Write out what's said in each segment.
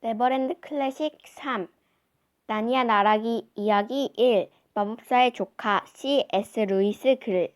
네버랜드 클래식 3 나니아 나라기 이야기 1 마법사의 조카 C.S. 루이스 글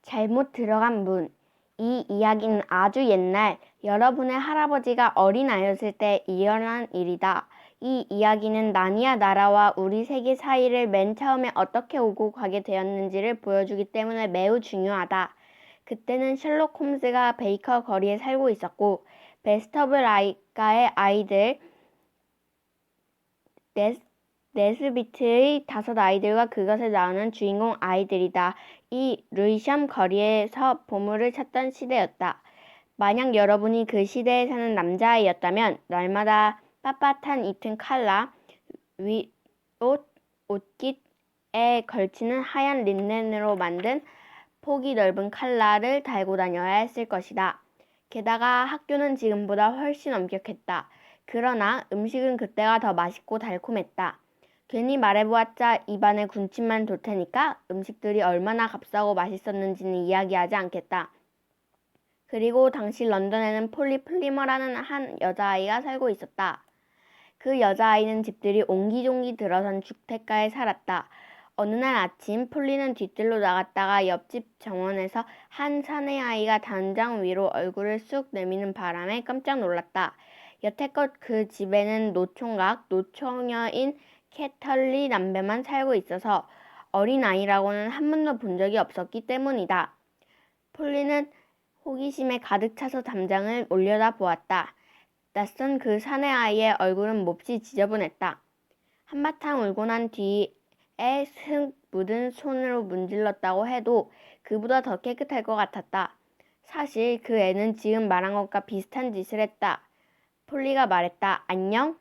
잘못 들어간 문. 이 이야기는 아주 옛날 여러분의 할아버지가 어린아이였을 때 일어난 일이다. 이 이야기는 나니아 나라와 우리 세계 사이를 맨 처음에 어떻게 오고 가게 되었는지를 보여주기 때문에 매우 중요하다. 그때는 셜록 홈즈가 베이커 거리에 살고 있었고 베스터블 아이가의 아이들 네스비트의 5 아이들과 그것을 낳는 주인공 아이들이다. 이 루이샴 거리에서 보물을 찾던 시대였다. 만약 여러분이 그 시대에 사는 남자아이였다면 날마다 빳빳한 잎튼 칼라, 옷깃에 걸치는 하얀 린넨으로 만든 폭이 넓은 칼라를 달고 다녀야 했을 것이다. 게다가 학교는 지금보다 훨씬 엄격했다. 그러나 음식은 그때가 더 맛있고 달콤했다. 괜히 말해보았자 입안에 군침만 돌 테니까 음식들이 얼마나 값싸고 맛있었는지는 이야기하지 않겠다. 그리고 당시 런던에는 폴리 플리머라는 한 여자아이가 살고 있었다. 그 여자아이는 집들이 옹기종기 들어선 주택가에 살았다. 어느 날 아침 폴리는 뒤뜰로 나갔다가 옆집 정원에서 한 사내아이가 단장 위로 얼굴을 쑥 내미는 바람에 깜짝 놀랐다. 여태껏 그 집에는 노총각, 노처녀인 캐털리 남배만 살고 있어서 어린아이라고는 한 번도 본 적이 없었기 때문이다. 폴리는 호기심에 가득 차서 담장을 올려다 보았다. 낯선 그 사내아이의 얼굴은 몹시 지저분했다. 한바탕 울고 난 뒤에 흙 묻은 손으로 문질렀다고 해도 그보다 더 깨끗할 것 같았다. 사실 그 애는 지금 말한 것과 비슷한 짓을 했다. 폴리가 말했다. 안녕?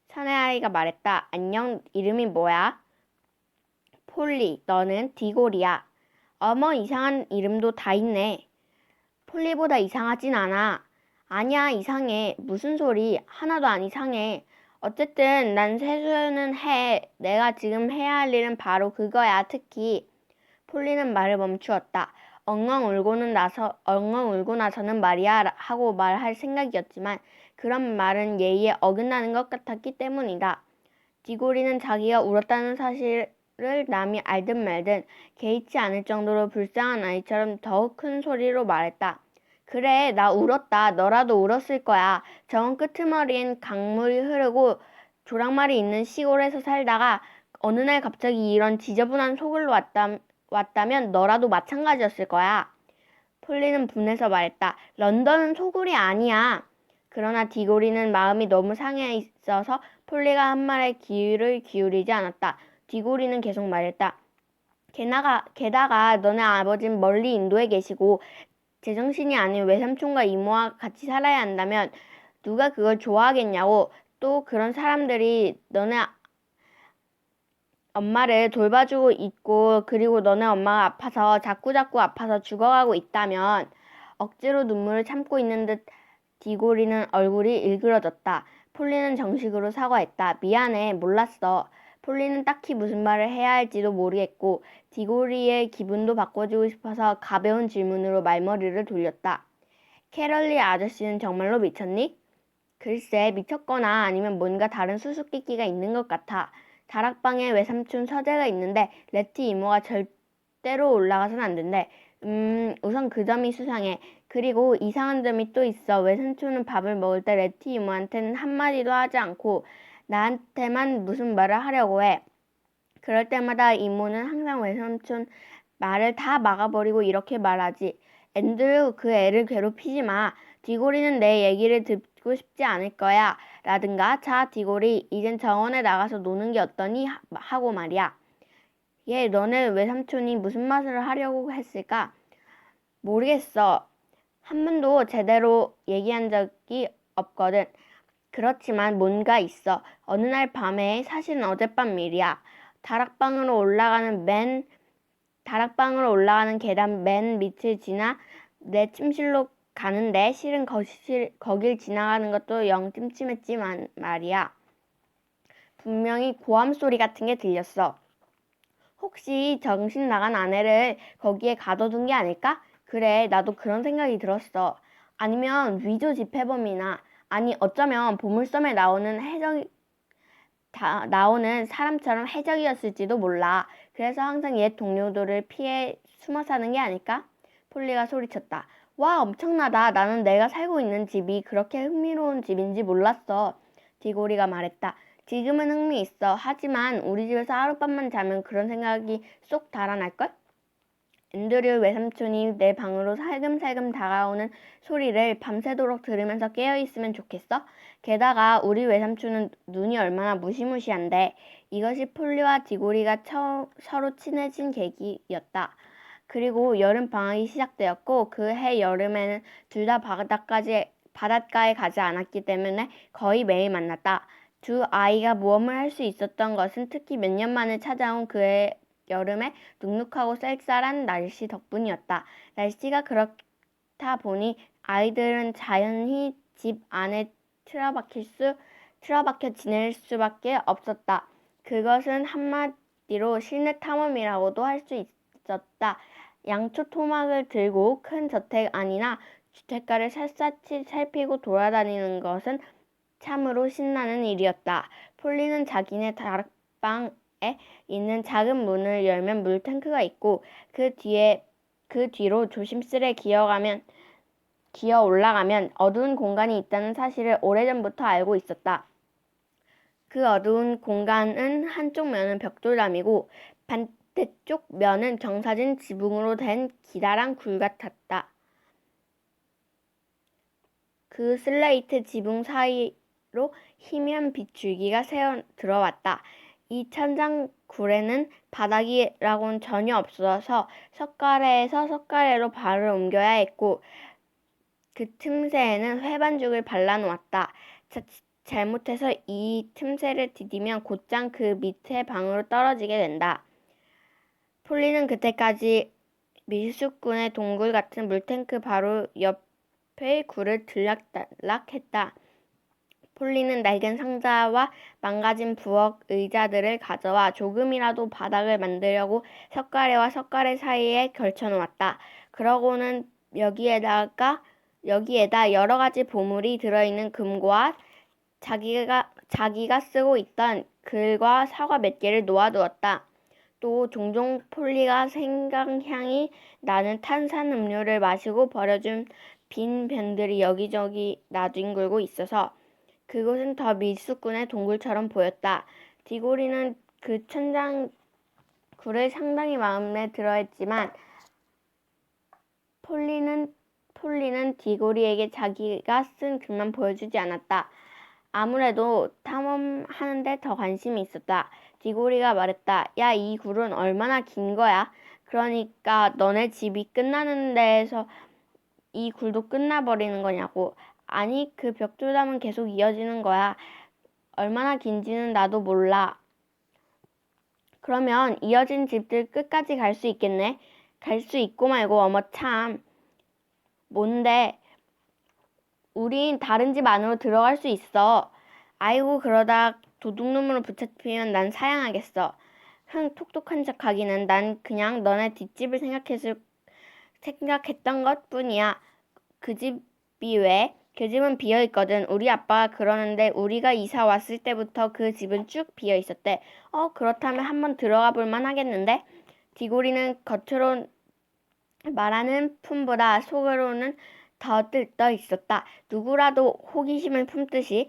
사내아이가 말했다. 안녕, 이름이 뭐야? 폴리, 너는 디골이야. 어머, 이상한 이름도 다 있네. 폴리보다 이상하진 않아. 아니야, 이상해. 무슨 소리? 하나도 안 이상해. 어쨌든 난 세수는 해. 내가 지금 해야 할 일은 바로 그거야. 특히 폴리는 말을 멈추었다. 엉엉 울고 나서는 말이야 하고 말할 생각이었지만 그런 말은 예의에 어긋나는 것 같았기 때문이다. 디고리는 자기가 울었다는 사실을 남이 알든 말든 개의치 않을 정도로 불쌍한 아이처럼 더욱 큰 소리로 말했다. 그래, 나 울었다. 너라도 울었을 거야. 정원 끄트머리엔 강물이 흐르고 조랑말이 있는 시골에서 살다가 어느 날 갑자기 이런 지저분한 소굴로 왔다면 너라도 마찬가지였을 거야. 폴리는 분해서 말했다. 런던은 소굴이 아니야. 그러나 디고리는 마음이 너무 상해 있어서 폴리가 한 말에 귀를 기울이지 않았다. 디고리는 계속 말했다. 게다가 너네 아버진 멀리 인도에 계시고 제정신이 아닌 외삼촌과 이모와 같이 살아야 한다면 누가 그걸 좋아하겠냐고. 또 그런 사람들이 너네 엄마를 돌봐주고 있고 그리고 너네 엄마가 아파서 자꾸자꾸 아파서 죽어가고 있다면. 억지로 눈물을 참고 있는 듯 디고리는 얼굴이 일그러졌다. 폴리는 정식으로 사과했다. 미안해, 몰랐어. 폴리는 딱히 무슨 말을 해야 할지도 모르겠고 디고리의 기분도 바꿔주고 싶어서 가벼운 질문으로 말머리를 돌렸다. 캐럴리 아저씨는 정말로 미쳤니? 글쎄, 미쳤거나 아니면 뭔가 다른 수수께끼가 있는 것 같아. 다락방에 외삼촌 서재가 있는데 레티 이모가 절대로 올라가선 안 된대. 우선 그 점이 수상해. 그리고 이상한 점이 또 있어. 외삼촌은 밥을 먹을 때 레티 이모한테는 한마디도 하지 않고 나한테만 무슨 말을 하려고 해. 그럴 때마다 이모는 항상 외삼촌 말을 다 막아버리고 이렇게 말하지. 앤드류, 그 애를 괴롭히지 마. 디고리는 내 얘기를 듣고 싶지 않을 거야. 라든가, 자, 디고리, 이젠 정원에 나가서 노는 게 어떠니? 하고 말이야. 얘, 너네 외삼촌이 무슨 맛을 하려고 했을까? 모르겠어. 한 번도 제대로 얘기한 적이 없거든. 그렇지만 뭔가 있어. 어느 날 밤에, 사실은 어젯밤 일이야. 다락방으로 올라가는 계단 맨 밑을 지나 내 침실로 가는데 실은 거길 지나가는 것도 영 찜찜했지만 말이야. 분명히 고함 소리 같은 게 들렸어. 혹시 정신 나간 아내를 거기에 가둬둔 게 아닐까? 그래, 나도 그런 생각이 들었어. 아니면 위조 지폐범이나, 아니 어쩌면 보물섬에 나오는 사람처럼 해적이었을지도 몰라. 그래서 항상 옛 동료들을 피해 숨어 사는 게 아닐까? 폴리가 소리쳤다. 와, 엄청나다. 나는 내가 살고 있는 집이 그렇게 흥미로운 집인지 몰랐어. 디고리가 말했다. 지금은 흥미있어. 하지만 우리 집에서 하룻밤만 자면 그런 생각이 쏙 달아날걸? 앤드류 외삼촌이 내 방으로 살금살금 다가오는 소리를 밤새도록 들으면서 깨어있으면 좋겠어? 게다가 우리 외삼촌은 눈이 얼마나 무시무시한데. 이것이 폴리와 디고리가 서로 친해진 계기였다. 그리고 여름 방학이 시작되었고 그 해 여름에는 둘 다 바닷가에 가지 않았기 때문에 거의 매일 만났다. 두 아이가 모험을 할 수 있었던 것은 특히 몇 년 만에 찾아온 그해 여름에 눅눅하고 쌀쌀한 날씨 덕분이었다. 날씨가 그렇다 보니 아이들은 자연히 집 안에 틀어박혀 지낼 수밖에 없었다. 그것은 한마디로 실내 탐험이라고도 할 수 있었다. 양초 토막을 들고 큰 저택 안이나 주택가를 샅샅이 살피고 돌아다니는 것은 참으로 신나는 일이었다. 폴리는 자기네 다락방에 있는 작은 문을 열면 물탱크가 있고 그 뒤로 조심스레 기어 올라가면 어두운 공간이 있다는 사실을 오래전부터 알고 있었다. 그 어두운 공간은 한쪽 면은 벽돌담이고 반대쪽 면은 경사진 지붕으로 된 기다란 굴 같았다. 그 슬레이트 지붕 사이로 희미한 빛줄기가 새어 들어왔다. 이 천장 굴에는 바닥이라고는 전혀 없어서 석가래에서 석가래로 발을 옮겨야 했고 그 틈새에는 회반죽을 발라놓았다. 잘못해서 이 틈새를 디디면 곧장 그 밑에 방으로 떨어지게 된다. 폴리는 그때까지 미숫군의 동굴 같은 물탱크 바로 옆의 굴을 들락달락했다. 폴리는 낡은 상자와 망가진 부엌 의자들을 가져와 조금이라도 바닥을 만들려고 석가래와 석가래 사이에 걸쳐놓았다. 그러고는 여기에다 여러 가지 보물이 들어있는 금고와 자기가 쓰고 있던 글과 사과 몇 개를 놓아두었다. 또 종종 폴리가 생강향이 나는 탄산음료를 마시고 버려준 빈 병들이 여기저기 나뒹굴고 있어서 그곳은 더 미숙군의 동굴처럼 보였다. 디고리는 그 천장 굴을 상당히 마음에 들어했지만 폴리는 디고리에게 자기가 쓴 글만 보여주지 않았다. 아무래도 탐험하는데 더 관심이 있었다. 디고리가 말했다. 야, 이 굴은 얼마나 긴 거야? 그러니까 너네 집이 끝나는 데에서 이 굴도 끝나버리는 거냐고. 아니, 그 벽돌담은 계속 이어지는 거야. 얼마나 긴지는 나도 몰라. 그러면 이어진 집들 끝까지 갈 수 있겠네? 갈 수 있고 말고 어머 참. 뭔데? 우린 다른 집 안으로 들어갈 수 있어. 아이고 그러다 도둑놈으로 붙잡히면 난 사양하겠어. 흥 톡톡한 척하기는 난 그냥 너네 뒷집을 생각했던 것뿐이야. 그 집이 왜? 그 집은 비어있거든. 우리 아빠가 그러는데 우리가 이사 왔을 때부터 그 집은 쭉 비어있었대. 그렇다면 한번 들어가 볼만 하겠는데? 디고리는 겉으로 말하는 품보다 속으로는 더 들떠 있었다. 누구라도 호기심을 품듯이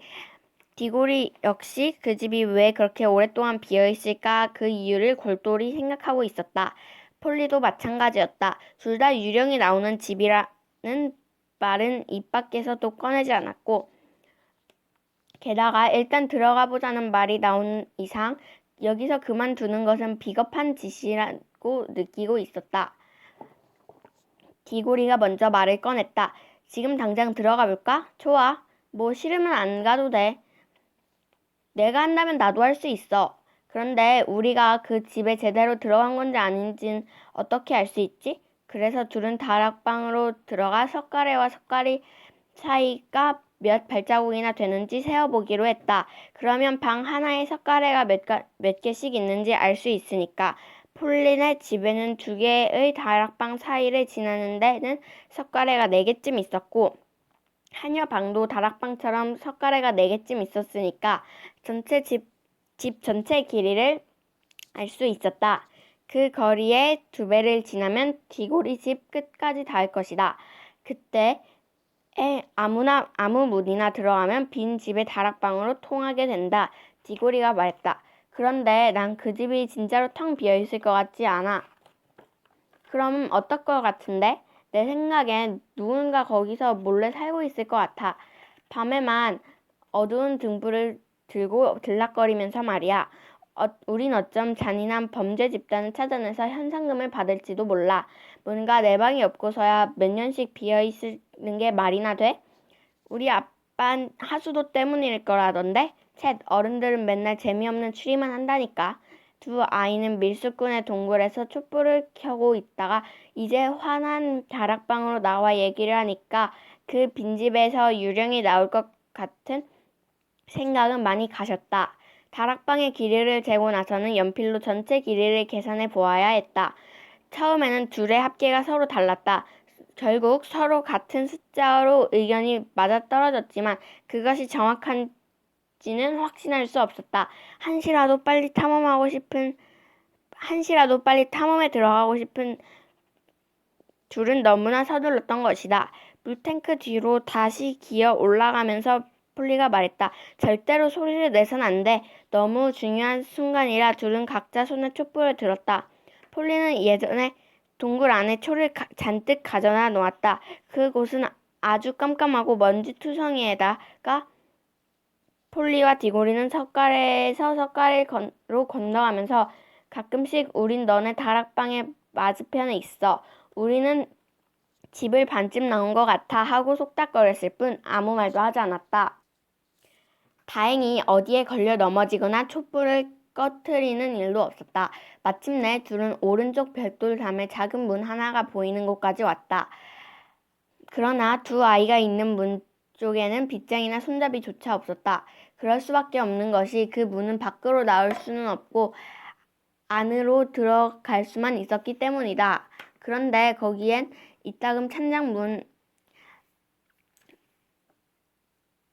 디고리 역시 그 집이 왜 그렇게 오랫동안 비어있을까 그 이유를 골똘히 생각하고 있었다. 폴리도 마찬가지였다. 둘 다 유령이 나오는 집이라는 말은 입 밖에서도 꺼내지 않았고 게다가 일단 들어가 보자는 말이 나온 이상 여기서 그만두는 것은 비겁한 짓이라고 느끼고 있었다. 디고리가 먼저 말을 꺼냈다. 지금 당장 들어가 볼까? 좋아. 뭐 싫으면 안 가도 돼. 내가 한다면 나도 할 수 있어. 그런데 우리가 그 집에 제대로 들어간 건지 아닌지는 어떻게 알 수 있지? 그래서 둘은 다락방으로 들어가 석가래와 석가리 사이가 몇 발자국이나 되는지 세어보기로 했다. 그러면 방 하나에 석가래가 몇 개씩 있는지 알 수 있으니까. 폴린의 집에는 두 개의 다락방 사이를 지나는 데는 석가래가 4개쯤 있었고 하녀 방도 다락방처럼 석가래가 4개쯤 있었으니까 집 전체 길이를 알 수 있었다. 그 거리의 2배를 지나면 디고리 집 끝까지 닿을 것이다. 그때 아무 문이나 들어가면 빈 집의 다락방으로 통하게 된다. 디고리가 말했다. 그런데 난 그 집이 진짜로 텅 비어있을 것 같지 않아. 그럼 어떨 것 같은데? 내 생각엔 누군가 거기서 몰래 살고 있을 것 같아. 밤에만 어두운 등불을 들고 들락거리면서 말이야. 우린 어쩜 잔인한 범죄 집단을 찾아내서 현상금을 받을지도 몰라. 뭔가 내 방이 없고서야 몇 년씩 비어있는 게 말이나 돼? 우리 아빤 하수도 때문일 거라던데? 쳇, 어른들은 맨날 재미없는 추리만 한다니까. 두 아이는 밀수꾼의 동굴에서 촛불을 켜고 있다가 이제 환한 다락방으로 나와 얘기를 하니까 그 빈집에서 유령이 나올 것 같은 생각은 많이 가셨다. 다락방의 길이를 재고 나서는 연필로 전체 길이를 계산해 보아야 했다. 처음에는 둘의 합계가 서로 달랐다. 결국 서로 같은 숫자로 의견이 맞아떨어졌지만 그것이 정확한지는 확신할 수 없었다. 한시라도 빨리 탐험에 들어가고 싶은 둘은 너무나 서둘렀던 것이다. 물탱크 뒤로 다시 기어 올라가면서 폴리가 말했다. 절대로 소리를 내선 안 돼. 너무 중요한 순간이라 둘은 각자 손에 촛불을 들었다. 폴리는 예전에 동굴 안에 초를 잔뜩 가져다 놓았다. 그곳은 아주 깜깜하고 먼지투성이에다가 폴리와 디고리는 석가래에서 석가래로 건너가면서 가끔씩 우린 너네 다락방의 맞은편에 있어. 우리는 집을 반쯤 나온 것 같아 하고 속닥거렸을 뿐 아무 말도 하지 않았다. 다행히 어디에 걸려 넘어지거나 촛불을 꺼트리는 일도 없었다. 마침내 둘은 오른쪽 벽돌담에 작은 문 하나가 보이는 곳까지 왔다. 그러나 두 아이가 있는 문 쪽에는 빗장이나 손잡이조차 없었다. 그럴 수밖에 없는 것이 그 문은 밖으로 나올 수는 없고 안으로 들어갈 수만 있었기 때문이다. 그런데 거기엔 이따금 찬장문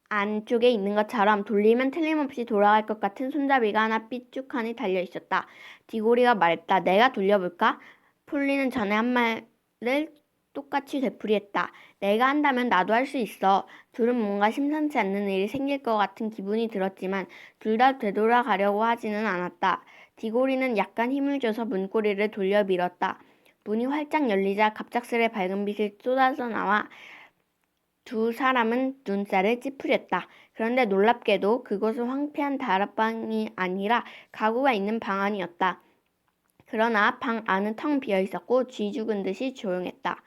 안쪽에 있는 것처럼 돌리면 틀림없이 돌아갈 것 같은 손잡이가 하나 삐죽하니 달려있었다. 디고리가 말했다. 내가 돌려볼까? 폴리는 전에 한 말을 똑같이 되풀이했다. 내가 한다면 나도 할 수 있어. 둘은 뭔가 심상치 않는 일이 생길 것 같은 기분이 들었지만 둘 다 되돌아가려고 하지는 않았다. 디고리는 약간 힘을 줘서 문고리를 돌려 밀었다. 문이 활짝 열리자 갑작스레 밝은 빛이 쏟아져 나와 두 사람은 눈살을 찌푸렸다. 그런데 놀랍게도 그것은 황폐한 다락방이 아니라 가구가 있는 방 안이었다. 그러나 방 안은 텅 비어 있었고 쥐 죽은 듯이 조용했다.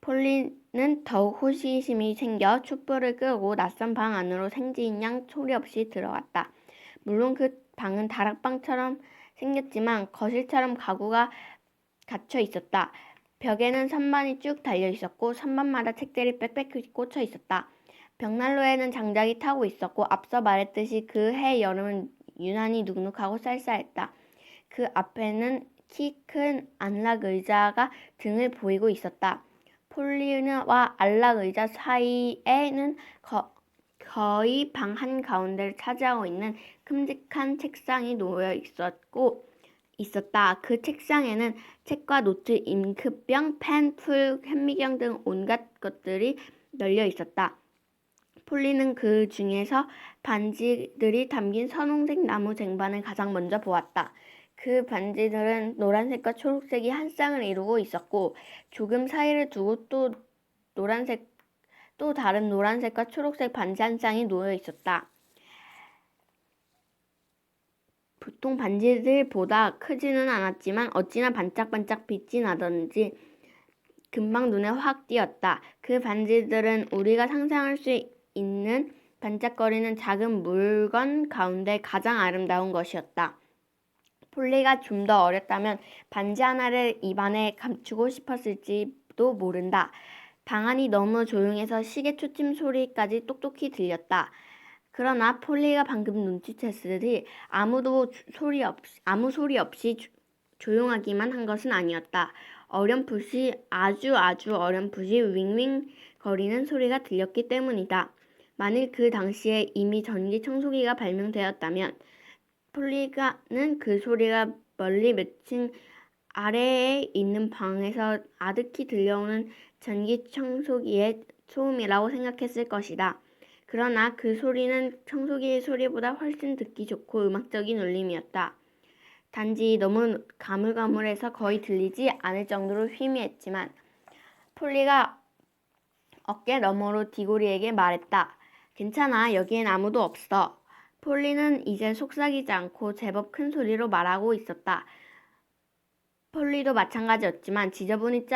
폴리는 더욱 호기심이 생겨 촛불을 끄고 낯선 방 안으로 생지인 양 소리 없이 들어갔다. 물론 그 방은 다락방처럼 생겼지만 거실처럼 가구가 닫혀 있었다. 벽에는 선반이 쭉 달려 있었고 선반마다 책들이 빽빽히 꽂혀 있었다. 벽난로에는 장작이 타고 있었고 앞서 말했듯이 그 해 여름은 유난히 눅눅하고 쌀쌀했다. 그 앞에는 키 큰 안락 의자가 등을 보이고 있었다. 폴리와 안락 의자 사이에는 거의 방 한가운데를 차지하고 있는 큼직한 책상이 놓여 있었다. 그 책상에는 책과 노트, 잉크병, 펜, 풀, 현미경 등 온갖 것들이 널려 있었다. 폴리는 그 중에서 반지들이 담긴 선홍색 나무 쟁반을 가장 먼저 보았다. 그 반지들은 노란색과 초록색이 한 쌍을 이루고 있었고 조금 사이를 두고 또 다른 노란색과 초록색 반지 한 쌍이 놓여 있었다. 보통 반지들보다 크지는 않았지만 어찌나 반짝반짝 빛이 나던지 금방 눈에 확 띄었다. 그 반지들은 우리가 상상할 수 있는 반짝거리는 작은 물건 가운데 가장 아름다운 것이었다. 폴리가 좀 더 어렸다면 반지 하나를 입안에 감추고 싶었을지도 모른다. 방 안이 너무 조용해서 시계 초침 소리까지 똑똑히 들렸다. 그러나 폴리가 방금 눈치챘으니 아무 소리 없이 조용하기만 한 것은 아니었다. 어렴풋이 아주 어렴풋이 윙윙 거리는 소리가 들렸기 때문이다. 만일 그 당시에 이미 전기 청소기가 발명되었다면 폴리가는 그 소리가 멀리 몇 층 아래에 있는 방에서 아득히 들려오는 전기 청소기의 소음이라고 생각했을 것이다. 그러나 그 소리는 청소기의 소리보다 훨씬 듣기 좋고 음악적인 울림이었다. 단지 너무 가물가물해서 거의 들리지 않을 정도로 희미했지만 폴리가 어깨 너머로 디고리에게 말했다. 괜찮아, 여기엔 아무도 없어. 폴리는 이제 속삭이지 않고 제법 큰 소리로 말하고 있었다. 폴리도 마찬가지였지만 지저분하기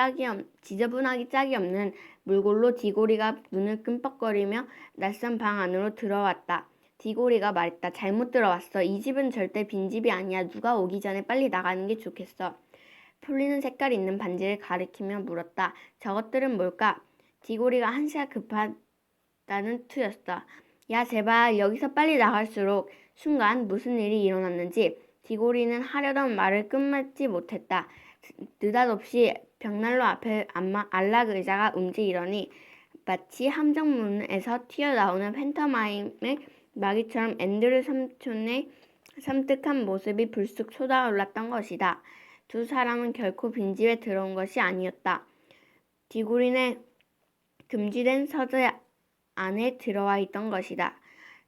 짝이 없는 물골로 디고리가 눈을 끔뻑거리며 낯선 방 안으로 들어왔다. 디고리가 말했다. 잘못 들어왔어. 이 집은 절대 빈집이 아니야. 누가 오기 전에 빨리 나가는 게 좋겠어. 폴리는 색깔 있는 반지를 가리키며 물었다. 저것들은 뭘까? 디고리가 한시가 급하다는 투였다. 야, 제발 여기서 빨리 나갈수록 순간 무슨 일이 일어났는지 디고리는 하려던 말을 끝맺지 못했다. 느닷없이 벽난로 앞에 안락 의자가 움직이더니 마치 함정문에서 튀어나오는 팬터마임의 마귀처럼 앤드류 삼촌의 섬뜩한 모습이 불쑥 솟아올랐던 것이다. 두 사람은 결코 빈집에 들어온 것이 아니었다. 디고리는 금지된 서재 안에 들어와 있던 것이다.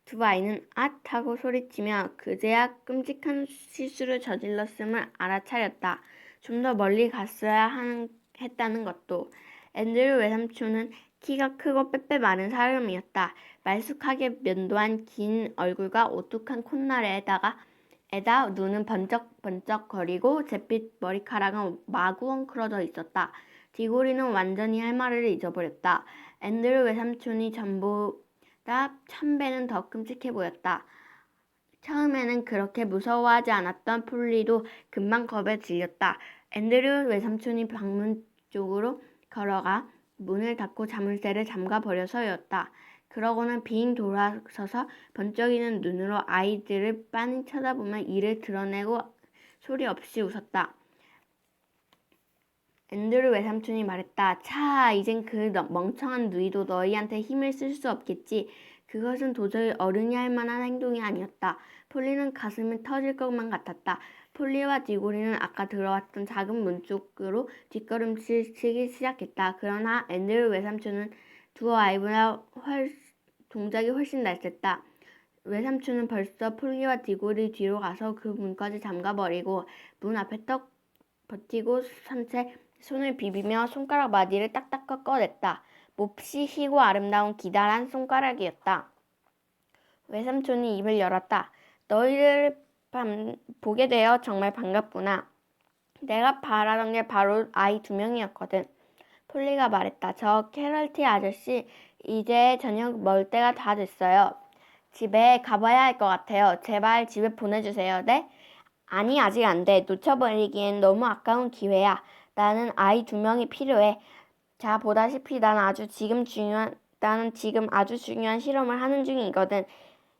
두 아이는 앗 하고 소리치며 그제야 끔찍한 실수를 저질렀음을 알아차렸다. 좀 더 멀리 갔어야 했다는 것도. 앤드류 외삼촌은 키가 크고 빼빼 마른 사람이었다. 말쑥하게 면도한 긴 얼굴과 오뚝한 콧날에다 눈은 번쩍번쩍거리고 잿빛 머리카락은 마구 엉클어져 있었다. 디고리는 완전히 할 말을 잊어버렸다. 앤드류 외삼촌이 전보다 1000배는 더 끔찍해 보였다. 처음에는 그렇게 무서워하지 않았던 폴리도 금방 겁에 질렸다. 앤드류 외삼촌이 방문 쪽으로 걸어가 문을 닫고 자물쇠를 잠가버려서였다. 그러고는 빙 돌아서서 번쩍이는 눈으로 아이들을 빤히 쳐다보며 이를 드러내고 소리 없이 웃었다. 앤드류 외삼촌이 말했다. 차, 이젠 그 멍청한 누이도 너희한테 힘을 쓸 수 없겠지. 그것은 도저히 어른이 할 만한 행동이 아니었다. 폴리는 가슴이 터질 것만 같았다. 폴리와 디고리는 아까 들어왔던 작은 문 쪽으로 뒷걸음치기 시작했다. 그러나 앤드류 외삼촌은 두 아이보다 동작이 훨씬 날쌔다. 외삼촌은 벌써 폴리와 디고리 뒤로 가서 그 문까지 잠가버리고 문 앞에 떡 버티고 선 채 손을 비비며 손가락 마디를 딱딱 꺾어냈다. 몹시 희고 아름다운 기다란 손가락이었다. 외삼촌이 입을 열었다. 너희를 보게 되어 정말 반갑구나. 내가 바라던 게 바로 아이 2명이었거든. 폴리가 말했다. 저 캐럴티 아저씨 이제 저녁 먹을 때가 다 됐어요. 집에 가봐야 할 것 같아요. 제발 집에 보내주세요. 네? 아니, 아직 안 돼. 놓쳐버리기엔 너무 아까운 기회야. 나는 아이 2명이 필요해. 자, 보다시피 나는 지금 아주 중요한 실험을 하는 중이거든.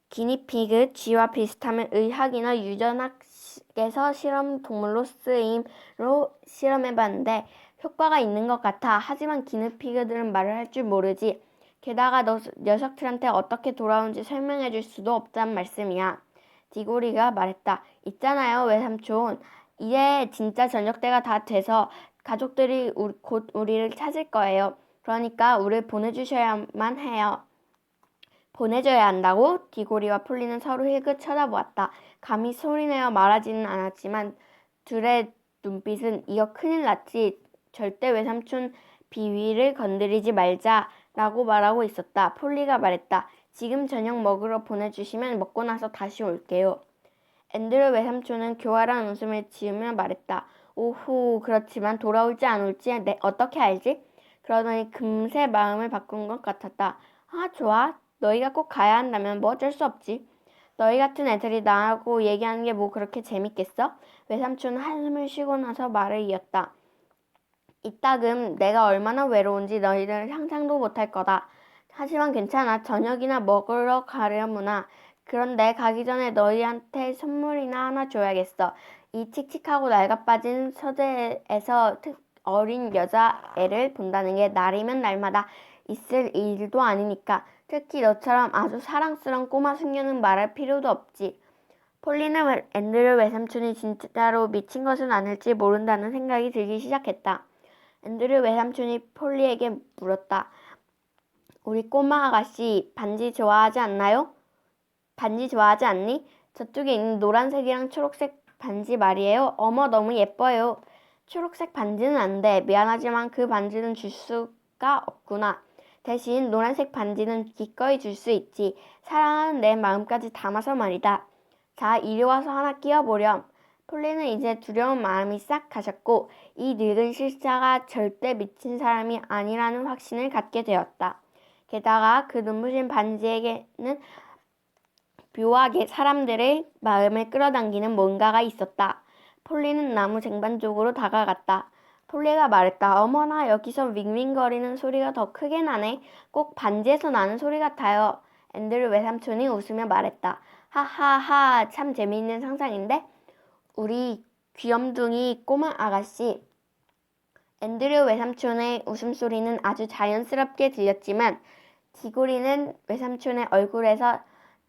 기니피그 쥐와 비슷하면 의학이나 유전학에서 실험 동물로 쓰임으로 실험해봤는데 효과가 있는 것 같아. 하지만 기니피그들은 말을 할 줄 모르지. 게다가 녀석들한테 어떻게 돌아오는지 설명해줄 수도 없단 말씀이야. 디고리가 말했다. 있잖아요, 외삼촌. 이제 진짜 저녁 때가 다 돼서 가족들이 곧 우리를 찾을 거예요. 그러니까 우리를 보내주셔야만 해요. 보내줘야 한다고? 디고리와 폴리는 서로 힐끗 쳐다보았다. 감히 소리내어 말하지는 않았지만 둘의 눈빛은 이거 큰일 났지. 절대 외삼촌 비위를 건드리지 말자라고 말하고 있었다. 폴리가 말했다. 지금 저녁 먹으러 보내주시면 먹고 나서 다시 올게요. 앤드류 외삼촌은 교활한 웃음을 지으며 말했다. 오호, 그렇지만 돌아올지 안 올지 어떻게 알지? 그러더니 금세 마음을 바꾼 것 같았다. 아, 좋아. 너희가 꼭 가야 한다면 뭐 어쩔 수 없지. 너희 같은 애들이 나하고 얘기하는 게 뭐 그렇게 재밌겠어? 외삼촌은 한숨을 쉬고 나서 말을 이었다. 이따금 내가 얼마나 외로운지 너희들은 상상도 못할 거다. 하지만 괜찮아. 저녁이나 먹으러 가려무나. 그런데 가기 전에 너희한테 선물이나 하나 줘야겠어. 이 칙칙하고 낡아빠진 서재에서 어린 여자애를 본다는 게 날이면 날마다 있을 일도 아니니까. 특히 너처럼 아주 사랑스러운 꼬마 숙녀는 말할 필요도 없지. 폴리는 앤드류 외삼촌이 진짜로 미친 것은 아닐지 모른다는 생각이 들기 시작했다. 앤드류 외삼촌이 폴리에게 물었다. 우리 꼬마 아가씨 반지 좋아하지 않나요? 반지 좋아하지 않니? 저쪽에 있는 노란색이랑 초록색 반지 말이에요. 어머 너무 예뻐요. 초록색 반지는 안 돼. 미안하지만 그 반지는 줄 수가 없구나. 대신 노란색 반지는 기꺼이 줄 수 있지. 사랑하는 내 마음까지 담아서 말이다. 자, 이리 와서 하나 끼워보렴. 폴리는 이제 두려운 마음이 싹 가셨고 이 늙은 실자가 절대 미친 사람이 아니라는 확신을 갖게 되었다. 게다가 그 눈부신 반지에게는 묘하게 사람들의 마음을 끌어당기는 뭔가가 있었다. 폴리는 나무 쟁반 쪽으로 다가갔다. 폴리가 말했다. 어머나 여기서 윙윙거리는 소리가 더 크게 나네. 꼭 반지에서 나는 소리 같아요. 앤드류 외삼촌이 웃으며 말했다. 하하하 참 재미있는 상상인데? 우리 귀염둥이 꼬마 아가씨. 앤드류 외삼촌의 웃음소리는 아주 자연스럽게 들렸지만 디고리는 외삼촌의 얼굴에서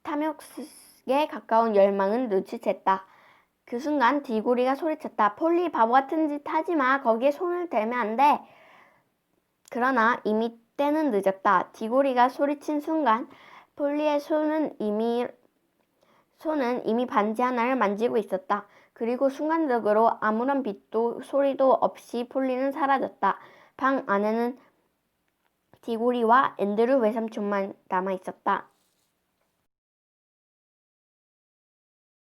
탐욕에 가까운 열망은 눈치챘다. 그 순간 디고리가 소리쳤다. 폴리 바보 같은 짓 하지마. 거기에 손을 대면 안 돼. 그러나 이미 때는 늦었다. 디고리가 소리친 순간 폴리의 손은 이미 반지 하나를 만지고 있었다. 그리고 순간적으로 아무런 빛도 소리도 없이 폴리는 사라졌다. 방 안에는 디고리와 앤드류 외삼촌만 남아 있었다.